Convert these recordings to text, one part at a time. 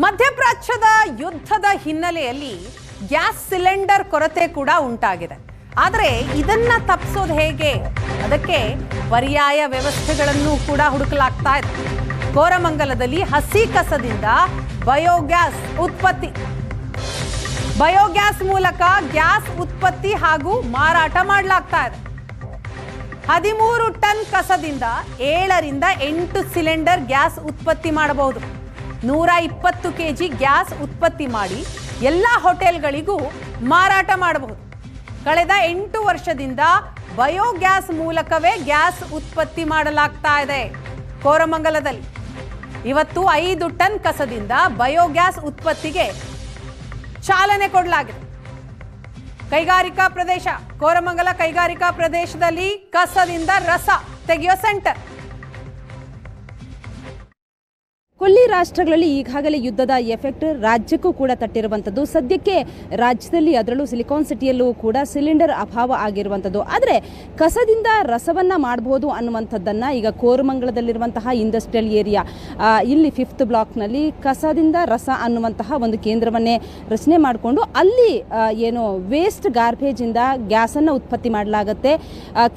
ಮಧ್ಯಪ್ರಾಚ್ಯದ ಯುದ್ಧದ ಹಿನ್ನೆಲೆಯಲ್ಲಿ gas cylinder ಕೊರತೆ ಕೂಡ ಉಂಟಾಗಿದೆ. ಆದರೆ ಇದನ್ನ ತಪ್ಪಿಸೋದು ಹೇಗೆ? ಅದಕ್ಕೆ ಪರ್ಯಾಯ ವ್ಯವಸ್ಥೆಗಳನ್ನು ಕೂಡ ಹುಡುಕಲಾಗ್ತಾ ಇದೆ. ಕೋರಮಂಗಲದಲ್ಲಿ ಹಸಿ ಕಸದಿಂದ ಬಯೋಗ್ಯಾಸ್ ಮೂಲಕ ಗ್ಯಾಸ್ ಉತ್ಪತ್ತಿ ಹಾಗೂ ಮಾರಾಟ ಮಾಡಲಾಗ್ತಾ ಇದೆ. 13 ಟನ್ ಕಸದಿಂದ 7 ರಿಂದ 8 ಸಿಲಿಂಡರ್ ಗ್ಯಾಸ್ ಉತ್ಪತ್ತಿ ಮಾಡಬಹುದು. 120 ಕೆಜಿ ಗ್ಯಾಸ್ ಉತ್ಪತ್ತಿ ಮಾಡಿ ಎಲ್ಲ ಹೋಟೆಲ್ಗಳಿಗೂ ಮಾರಾಟ ಮಾಡಬಹುದು. ಕಳೆದ 8 ವರ್ಷದಿಂದ ಬಯೋಗ್ಯಾಸ್ ಮೂಲಕವೇ ಗ್ಯಾಸ್ ಉತ್ಪತ್ತಿ ಮಾಡಲಾಗ್ತಾ ಇದೆ. ಕೋರಮಂಗಲದಲ್ಲಿ ಇವತ್ತು 5 ಟನ್ ಕಸದಿಂದ ಬಯೋಗ್ಯಾಸ್ ಉತ್ಪತ್ತಿಗೆ ಚಾಲನೆ ಕೊಡಲಾಗಿದೆ. ಕೈಗಾರಿಕಾ ಪ್ರದೇಶ ಕೋರಮಂಗಲ ಕೈಗಾರಿಕಾ ಪ್ರದೇಶದಲ್ಲಿ ಕಸದಿಂದ ರಸ ತೆಗೆಯೋ ಸೆಂಟರ್. ಕೊಲ್ಲಿ ರಾಷ್ಟ್ರಗಳಲ್ಲಿ ಈಗಾಗಲೇ ಯುದ್ಧದ ಎಫೆಕ್ಟ್ ರಾಜ್ಯಕ್ಕೂ ಕೂಡ ತಟ್ಟಿರುವಂಥದ್ದು. ಸದ್ಯಕ್ಕೆ ರಾಜ್ಯದಲ್ಲಿ ಅದರಲ್ಲೂ ಸಿಲಿಕಾನ್ ಸಿಟಿಯಲ್ಲೂ ಕೂಡ ಸಿಲಿಂಡರ್ ಅಭಾವ ಆಗಿರುವಂಥದ್ದು. ಆದರೆ ಕಸದಿಂದ ರಸವನ್ನು ಮಾಡಬಹುದು ಅನ್ನುವಂಥದ್ದನ್ನು ಈಗ ಕೋರಮಂಗಲದಲ್ಲಿರುವಂತಹ ಇಂಡಸ್ಟ್ರಿಯಲ್ ಏರಿಯಾ ಇಲ್ಲಿ 5th ಬ್ಲಾಕ್ನಲ್ಲಿ ಕಸದಿಂದ ರಸ ಅನ್ನುವಂತಹ ಒಂದು ಕೇಂದ್ರವನ್ನೇ ರಚನೆ ಮಾಡಿಕೊಂಡು ಅಲ್ಲಿ ಏನು ವೇಸ್ಟ್ ಗಾರ್ಬೇಜಿಂದ ಗ್ಯಾಸನ್ನು ಉತ್ಪತ್ತಿ ಮಾಡಲಾಗುತ್ತೆ.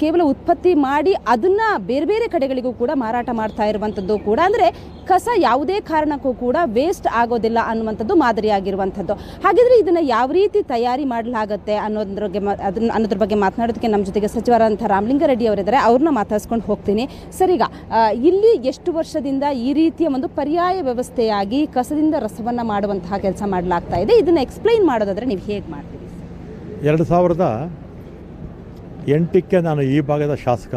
ಕೇವಲ ಉತ್ಪತ್ತಿ ಮಾಡಿ ಅದನ್ನು ಬೇರೆ ಬೇರೆ ಕಡೆಗಳಿಗೂ ಕೂಡ ಮಾರಾಟ ಮಾಡ್ತಾ ಇರುವಂಥದ್ದು ಕೂಡ. ಅಂದರೆ ಕಸ ಯಾವುದೇ ಕಾರಣಕ್ಕೂ ಕೂಡ ವೇಸ್ಟ್ ಆಗೋದಿಲ್ಲ ಅನ್ನುವಂಥದ್ದು ಮಾದರಿಯಾಗಿರುವಂಥದ್ದು. ಹಾಗಿದ್ರೆ ಇದನ್ನು ಯಾವ ರೀತಿ ತಯಾರಿ ಮಾಡಲಾಗುತ್ತೆ ಅನ್ನೋದ್ರ ಬಗ್ಗೆ ಮಾತನಾಡೋದಕ್ಕೆ ನಮ್ಮ ಜೊತೆಗೆ ಸಚಿವರಾದಂಥ ರಾಮಲಿಂಗಾರೆಡ್ಡಿ ಅವರಿದ್ದಾರೆ. ಅವ್ರನ್ನ ಮಾತಾಡ್ಸ್ಕೊಂಡು ಹೋಗ್ತೀನಿ. ಸರ್, ಈಗ ಇಲ್ಲಿ ಎಷ್ಟು ವರ್ಷದಿಂದ ಈ ರೀತಿಯ ಒಂದು ಪರ್ಯಾಯ ವ್ಯವಸ್ಥೆಯಾಗಿ ಕಸದಿಂದ ರಸವನ್ನು ಮಾಡುವಂತಹ ಕೆಲಸ ಮಾಡಲಾಗ್ತಾ ಇದೆ? ಇದನ್ನು ಎಕ್ಸ್ಪ್ಲೈನ್ ಮಾಡೋದಾದರೆ ನೀವು ಹೇಗೆ ಮಾಡ್ತೀರಿ? 2008ಕ್ಕೆ ನಾನು ಈ ಭಾಗದ ಶಾಸಕ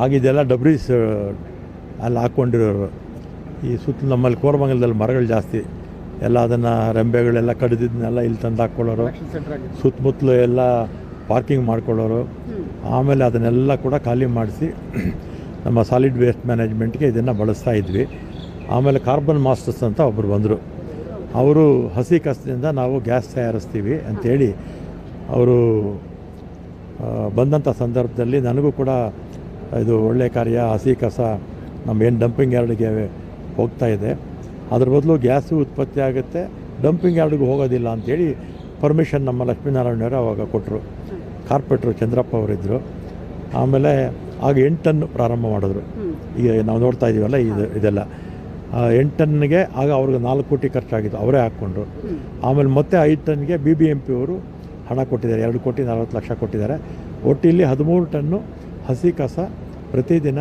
ಆಗಿದ್ದೆಲ್ಲ ಡಬ್ರೀಸ್ ಅಲ್ಲಿ ಹಾಕ್ಕೊಂಡಿರೋರು. ಈ ಸುತ್ತಲೂ ನಮ್ಮಲ್ಲಿ ಕೋರಮಂಗಲದಲ್ಲಿ ಮರಗಳು ಜಾಸ್ತಿ, ಎಲ್ಲ ಅದನ್ನು ರೆಂಬೆಗಳೆಲ್ಲ ಕಡಿದಿದ್ದನ್ನೆಲ್ಲ ಇಲ್ಲಿ ತಂದು ಹಾಕ್ಕೊಳ್ಳೋರು, ಸುತ್ತಮುತ್ತಲು ಎಲ್ಲ ಪಾರ್ಕಿಂಗ್ ಮಾಡ್ಕೊಳ್ಳೋರು. ಆಮೇಲೆ ಅದನ್ನೆಲ್ಲ ಕೂಡ ಖಾಲಿ ಮಾಡಿಸಿ ನಮ್ಮ ಸಾಲಿಡ್ ವೇಸ್ಟ್ ಮ್ಯಾನೇಜ್ಮೆಂಟ್ಗೆ ಇದನ್ನು ಬಳಸ್ತಾ ಇದ್ವಿ. ಆಮೇಲೆ ಕಾರ್ಬನ್ ಮಾಸ್ಟರ್ಸ್ ಅಂತ ಒಬ್ಬರು ಬಂದರು. ಅವರು ಹಸಿ ಕಸದಿಂದ ನಾವು ಗ್ಯಾಸ್ ತಯಾರಿಸ್ತೀವಿ ಅಂಥೇಳಿ ಅವರು ಬಂದಂಥ ಸಂದರ್ಭದಲ್ಲಿ ನನಗೂ ಕೂಡ ಇದು ಒಳ್ಳೆಯ ಕಾರ್ಯ, ಹಸಿ ಕಸ ನಮ್ಮ ಏನು ಡಂಪಿಂಗ್ ಯಾರ್ಡ್ಗೆ ಹೋಗ್ತಾ ಇದೆ, ಅದ್ರ ಬದಲು ಗ್ಯಾಸು ಉತ್ಪತ್ತಿ ಆಗುತ್ತೆ, ಡಂಪಿಂಗ್ ಯಾರ್ಡ್ಗೆ ಹೋಗೋದಿಲ್ಲ ಅಂಥೇಳಿ ಪರ್ಮಿಷನ್ ನಮ್ಮ ಲಕ್ಷ್ಮೀನಾರಾಯಣವರು ಅವಾಗ ಕೊಟ್ಟರು. ಕಾರ್ಪೊರೇಟ್ರು ಚಂದ್ರಪ್ಪ ಅವರಿದ್ದರು. ಆಮೇಲೆ ಆಗ 8 ಟನ್ ಪ್ರಾರಂಭ ಮಾಡಿದ್ರು. ಈಗ ನಾವು ನೋಡ್ತಾ ಇದ್ದೀವಲ್ಲ ಇದೆಲ್ಲ 8 ಟನ್ಗೆ ಆಗ ಅವ್ರಿಗೆ 4 ಕೋಟಿ ಖರ್ಚಾಗಿತ್ತು, ಅವರೇ ಹಾಕ್ಕೊಂಡ್ರು. ಆಮೇಲೆ ಮತ್ತೆ 5 ಟನ್ಗೆ BBMP ಅವರು ಹಣ ಕೊಟ್ಟಿದ್ದಾರೆ, 2,40,00,000 ಕೊಟ್ಟಿದ್ದಾರೆ. ಒಟ್ಟು ಇಲ್ಲಿ 13 ಟನ್ನು ಹಸಿ ಕಸ ಪ್ರತಿದಿನ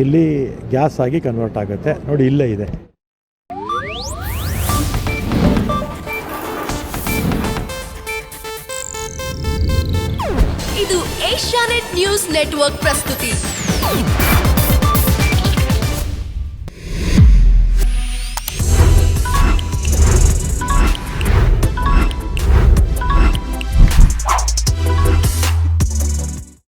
ಇಲ್ಲಿ ಗ್ಯಾಸ್ ಆಗಿ ಕನ್ವರ್ಟ್ ಆಗುತ್ತೆ. ನೋಡಿ, ಇಲ್ಲೇ ಇದೆ. ಇದು ಏಷ್ಯಾನೆಟ್ ನ್ಯೂಸ್ ನೆಟ್ವರ್ಕ್ ಪ್ರಸ್ತುತಿ.